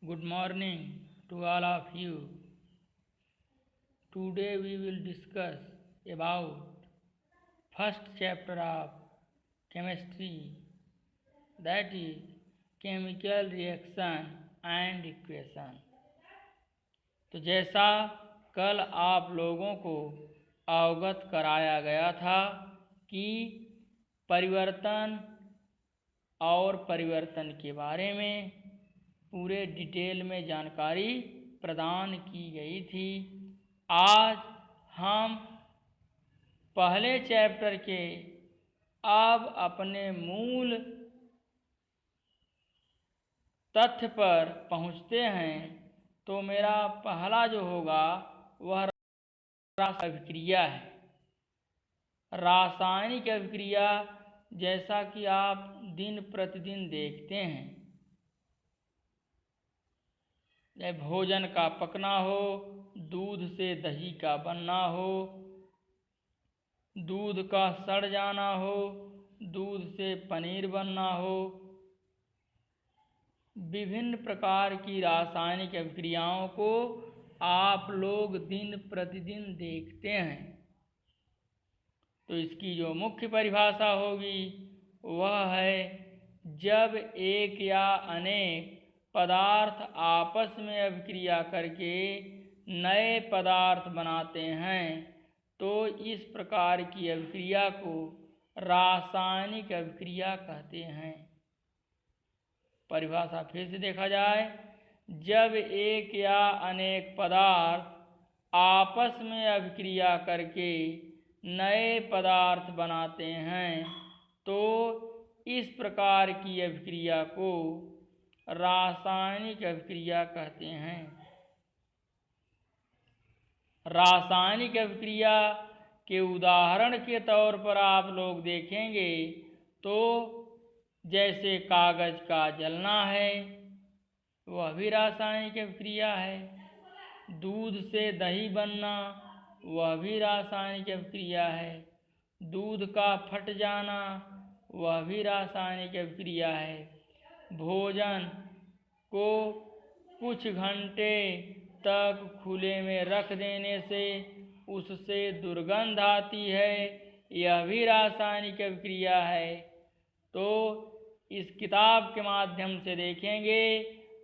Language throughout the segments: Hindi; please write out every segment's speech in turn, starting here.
Good morning to all of you. Today we will discuss about first chapter of chemistry, that is chemical reaction and equation. तो जैसा कल आप लोगों को अवगत कराया गया था कि परिवर्तन और परिवर्तन के बारे में पूरे डिटेल में जानकारी प्रदान की गई थी। आज हम पहले चैप्टर के अब अपने मूल तथ्य पर पहुंचते हैं। तो मेरा पहला जो होगा वह रासायनिक अभिक्रिया है। रासायनिक अभिक्रिया जैसा कि आप दिन प्रतिदिन देखते हैं, चाहे भोजन का पकना हो, दूध से दही का बनना हो, दूध का सड़ जाना हो, दूध से पनीर बनना हो, विभिन्न प्रकार की रासायनिक अभिक्रियाओं को आप लोग दिन प्रतिदिन देखते हैं। तो इसकी जो मुख्य परिभाषा होगी वह है जब एक या अनेक पदार्थ आपस में अभिक्रिया करके नए पदार्थ बनाते हैं तो इस प्रकार की अभिक्रिया को रासायनिक अभिक्रिया कहते हैं। परिभाषा फिर से देखा जाए, जब एक या अनेक पदार्थ आपस में अभिक्रिया करके नए पदार्थ बनाते हैं तो इस प्रकार की अभिक्रिया को रासायनिक अभिक्रिया कहते हैं। रासायनिक अभिक्रिया के उदाहरण के तौर पर आप लोग देखेंगे तो जैसे कागज का जलना है वह भी रासायनिक अभिक्रिया है, दूध से दही बनना वह भी रासायनिक अभिक्रिया है, दूध का फट जाना वह भी रासायनिक अभिक्रिया है, भोजन को कुछ घंटे तक खुले में रख देने से उससे दुर्गंध आती है, यह भी रासायनिक अभिक्रिया है। तो इस किताब के माध्यम से देखेंगे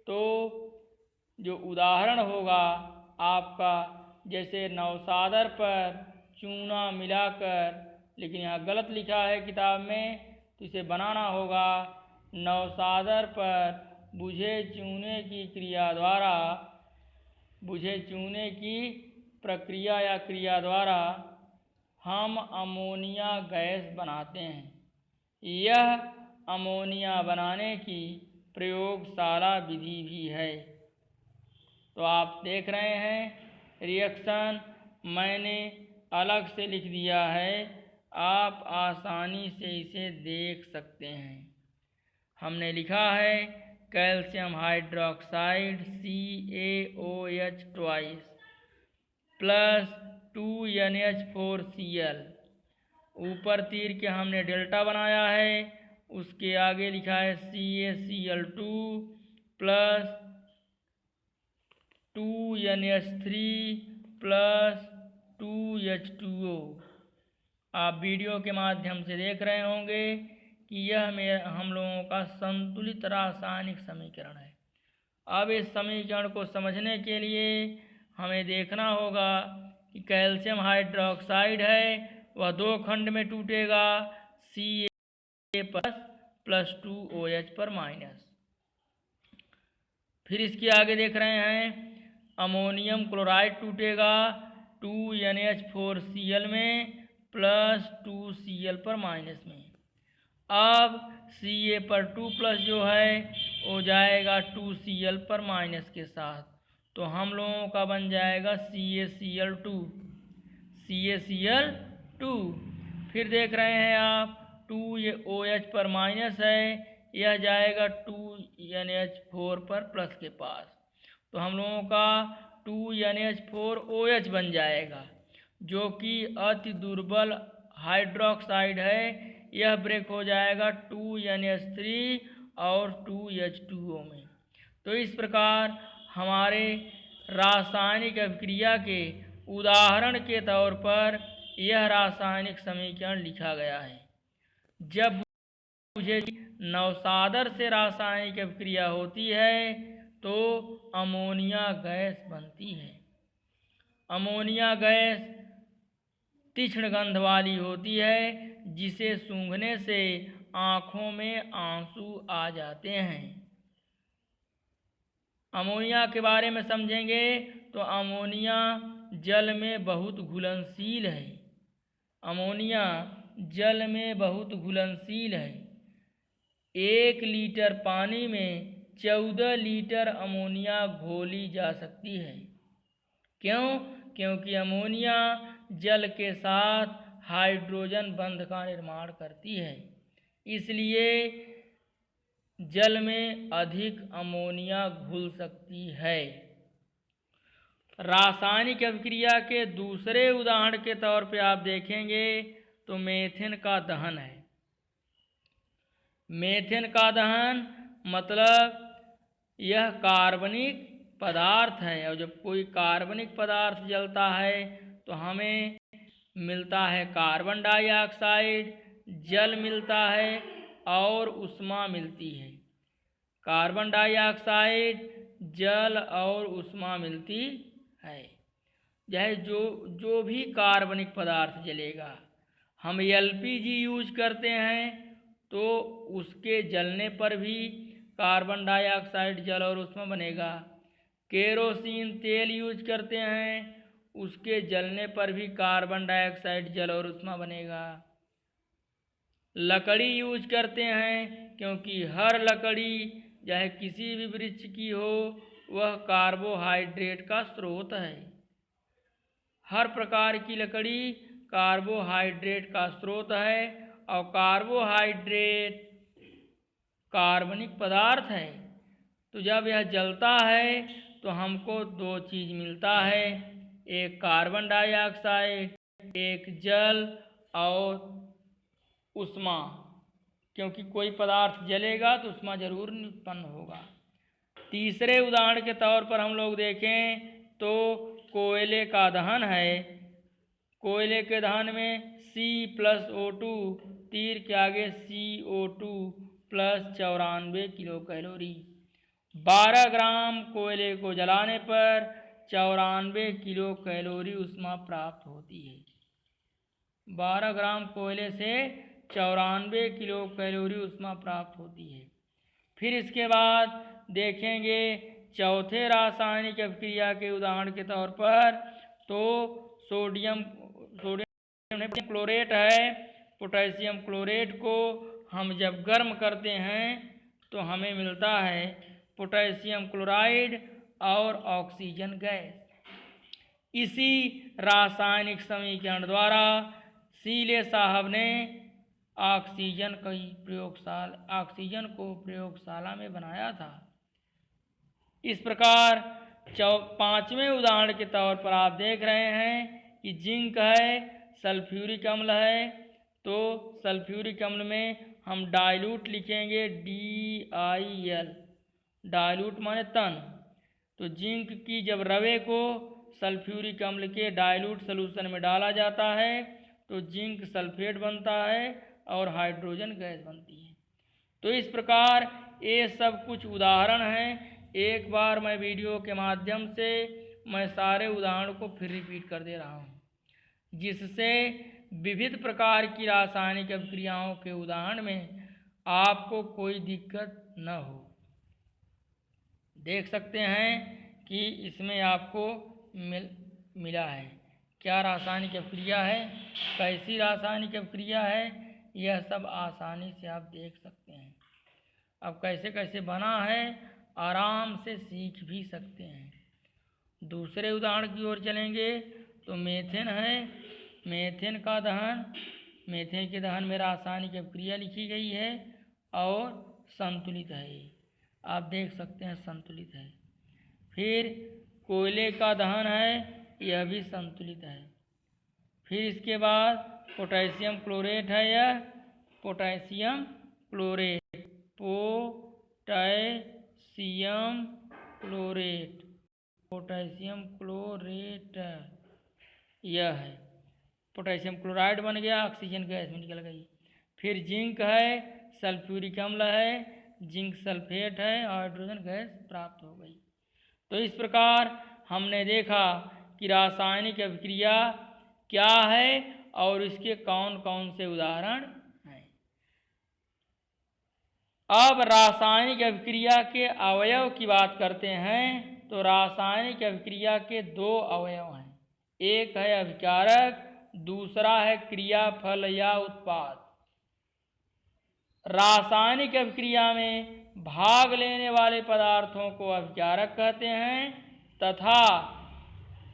तो जो उदाहरण होगा आपका, जैसे नौसादर पर चूना मिलाकर, लेकिन यहाँ गलत लिखा है किताब में, तो इसे बनाना होगा नौसादर पर बुझे चूने की क्रिया द्वारा, बुझे चूने की प्रक्रिया या क्रिया द्वारा हम अमोनिया गैस बनाते हैं। यह अमोनिया बनाने की प्रयोगशाला विधि भी है। तो आप देख रहे हैं रिएक्शन मैंने अलग से लिख दिया है, आप आसानी से इसे देख सकते हैं। हमने लिखा है calcium hydroxide CaOH twice plus 2NH4Cl, ऊपर तीर के हमने डेल्टा बनाया है, उसके आगे लिखा है CaCl2 plus 2NH3 plus 2H2O। आप वीडियो के माध्यम से देख रहे होंगे कि यह हम लोगों का संतुलित रासायनिक समीकरण है। अब इस समीकरण को समझने के लिए हमें देखना होगा कि कैल्शियम हाइड्रोक्साइड है वह दो खंड में टूटेगा, Ca प्लस 2OH पर माइनस। फिर इसके आगे देख रहे हैं अमोनियम क्लोराइड टूटेगा 2NH4Cl में प्लस 2Cl पर माइनस में। अब Ca पर 2 प्लस जो है वो जाएगा 2Cl पर माइनस के साथ, तो हम लोगों का बन जाएगा CaCl2। फिर देख रहे हैं आप 2OH पर माइनस है, यह जाएगा 2NH4 पर प्लस के पास, तो हम लोगों का 2NH4OH बन जाएगा, जो कि अति दुर्बल हाइड्रोक्साइड है। यह ब्रेक हो जाएगा 2NH3 और 2H2O में। तो इस प्रकार हमारे रासायनिक अभिक्रिया के उदाहरण के तौर पर यह रासायनिक समीकरण लिखा गया है। जब मुझे नवसादर से रासायनिक अभिक्रिया होती है तो अमोनिया गैस बनती है। अमोनिया गैस तीक्ष्ण गंध वाली होती है, जिसे सूंघने से आँखों में आंसू आ जाते हैं। अमोनिया के बारे में समझेंगे तो अमोनिया जल में बहुत घुलनशील है। अमोनिया जल में बहुत घुलनशील है। 1 लीटर पानी में 14 लीटर अमोनिया घोली जा सकती है। क्यों? क्योंकि अमोनिया जल के साथ हाइड्रोजन बंध का निर्माण करती है, इसलिए जल में अधिक अमोनिया घुल सकती है। रासायनिक अभिक्रिया के दूसरे उदाहरण के तौर पे आप देखेंगे तो मीथेन का दहन है। मीथेन का दहन मतलब यह कार्बनिक पदार्थ है, और जब कोई कार्बनिक पदार्थ जलता है तो हमें मिलता है कार्बन डाइऑक्साइड, जल मिलता है और ऊष्मा मिलती है। कार्बन डाइऑक्साइड, जल और ऊष्मा मिलती है। यह जो भी कार्बनिक पदार्थ जलेगा, हम एलपीजी यूज करते हैं तो उसके जलने पर भी कार्बन डाइऑक्साइड, जल और ऊष्मा बनेगा। केरोसिन तेल यूज करते हैं, उसके जलने पर भी कार्बन डाइऑक्साइड, जल और ऊष्मा बनेगा। लकड़ी यूज करते हैं, क्योंकि हर लकड़ी चाहे किसी भी वृक्ष की हो वह कार्बोहाइड्रेट का स्रोत है। हर प्रकार की लकड़ी कार्बोहाइड्रेट का स्रोत है, और कार्बोहाइड्रेट कार्बनिक पदार्थ है। तो जब यह जलता है तो हमको 2 चीज़ मिलता है, एक कार्बन डाइऑक्साइड, एक जल और ऊष्मा। क्योंकि कोई पदार्थ जलेगा तो ऊष्मा जरूर उत्पन्न होगा। तीसरे उदाहरण के तौर पर हम लोग देखें तो कोयले का दहन है। कोयले के दहन में C+O2, तीर के आगे CO2 प्लस 94 किलो कैलोरी। 12 ग्राम कोयले को जलाने पर 94 किलो कैलोरी ऊष्मा प्राप्त होती है। 12 ग्राम कोयले से 94 किलो कैलोरी ऊष्मा प्राप्त होती है। फिर इसके बाद देखेंगे चौथे रासायनिक अभिक्रिया के उदाहरण के तौर पर तो सोडियम क्लोरेट है। पोटेशियम क्लोरेट को हम जब गर्म करते हैं तो हमें मिलता है पोटेशियम क्लोराइड और ऑक्सीजन गैस। इसी रासायनिक समीकरण द्वारा सीले साहब ने ऑक्सीजन को प्रयोगशाला में बनाया था। इस प्रकार 5वें उदाहरण के तौर पर आप देख रहे हैं कि जिंक है, सल्फ्यूरिक अम्ल है। तो सल्फ्यूरिक अम्ल में हम डाइल्यूट लिखेंगे DIL, डाइल्यूट माने तन। तो जिंक की जब रवे को सल्फ्यूरिक अम्ल के डाइल्यूट सॉल्यूशन में डाला जाता है तो जिंक सल्फेट बनता है और हाइड्रोजन गैस बनती है। तो इस प्रकार ये सब कुछ उदाहरण हैं। एक बार मैं वीडियो के माध्यम से मैं सारे उदाहरण को फिर रिपीट कर दे रहा हूँ, जिससे विविध प्रकार की रासायनिक अभिक्रियाओं के उदाहरण में आपको कोई दिक्कत न हो। देख सकते हैं कि इसमें आपको मिला है क्या रासायनिक अभिक्रिया है, कैसी रासायनिक अभिक्रिया है, यह सब आसानी से आप देख सकते हैं। अब कैसे कैसे बना है आराम से सीख भी सकते हैं। दूसरे उदाहरण की ओर चलेंगे तो मीथेन है। मीथेन का दहन, मीथेन के दहन में रासायनिक अभिक्रिया लिखी गई है और संतुलित है। आप देख सकते हैं संतुलित है। फिर कोयले का दहन है, यह भी संतुलित है। फिर इसके बाद पोटेशियम क्लोरेट है, यह potassium chlorate, potassium chlorate, potassium chlorate, यह है पोटेशियम क्लोराइड बन गया, ऑक्सीजन गैस में निकल गई। फिर जिंक है, सल्फ्यूरिक अम्ल है, जिंक सल्फेट है, हाइड्रोजन गैस प्राप्त हो गई। तो इस प्रकार हमने देखा कि रासायनिक अभिक्रिया क्या है और इसके कौन कौन से उदाहरण हैं। अब रासायनिक अभिक्रिया के अवयव की बात करते हैं। तो रासायनिक अभिक्रिया के दो अवयव हैं, एक है अभिकारक, दूसरा है क्रियाफल या उत्पाद। रासायनिक अभिक्रिया में भाग लेने वाले पदार्थों को अभिकारक कहते हैं तथा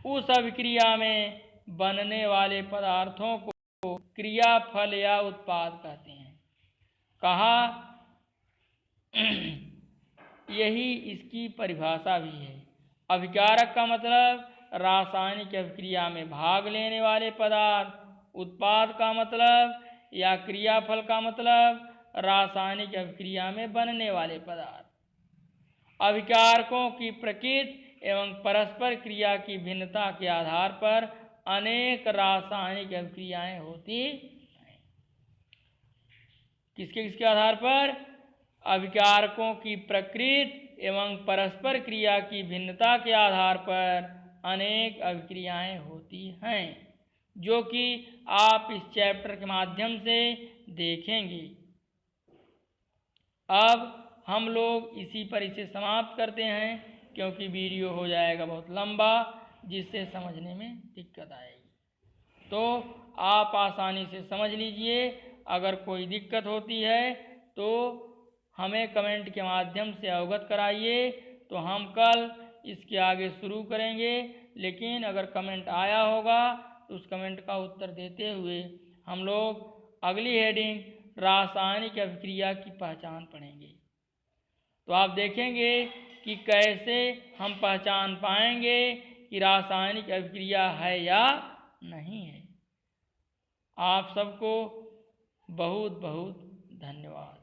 उस अभिक्रिया में बनने वाले पदार्थों को क्रियाफल या उत्पाद कहते हैं। कहा यही इसकी परिभाषा भी है। अभिकारक का मतलब रासायनिक अभिक्रिया में भाग लेने वाले पदार्थ, उत्पाद का मतलब या क्रियाफल का मतलब रासायनिक अभिक्रिया में बनने वाले पदार्थ। अभिकारकों की प्रकृति एवं परस्पर क्रिया की भिन्नता के आधार पर अनेक रासायनिक अभिक्रियाएं होती हैं। किसके किसके आधार पर? अभिकारकों की प्रकृति एवं परस्पर क्रिया की भिन्नता के आधार पर अनेक अभिक्रियाएं होती हैं, जो कि आप इस चैप्टर के माध्यम से देखेंगे। अब हम लोग इसी पर इसे समाप्त करते हैं, क्योंकि वीडियो हो जाएगा बहुत लंबा, जिससे समझने में दिक्कत आएगी। तो आप आसानी से समझ लीजिए। अगर कोई दिक्कत होती है तो हमें कमेंट के माध्यम से अवगत कराइए, तो हम कल इसके आगे शुरू करेंगे। लेकिन अगर कमेंट आया होगा तो उस कमेंट का उत्तर देते हुए हम लोग अगली हेडिंग रासायनिक अभिक्रिया की पहचान पढ़ेंगे। तो आप देखेंगे कि कैसे हम पहचान पाएंगे कि रासायनिक अभिक्रिया है या नहीं है। आप सबको बहुत बहुत धन्यवाद।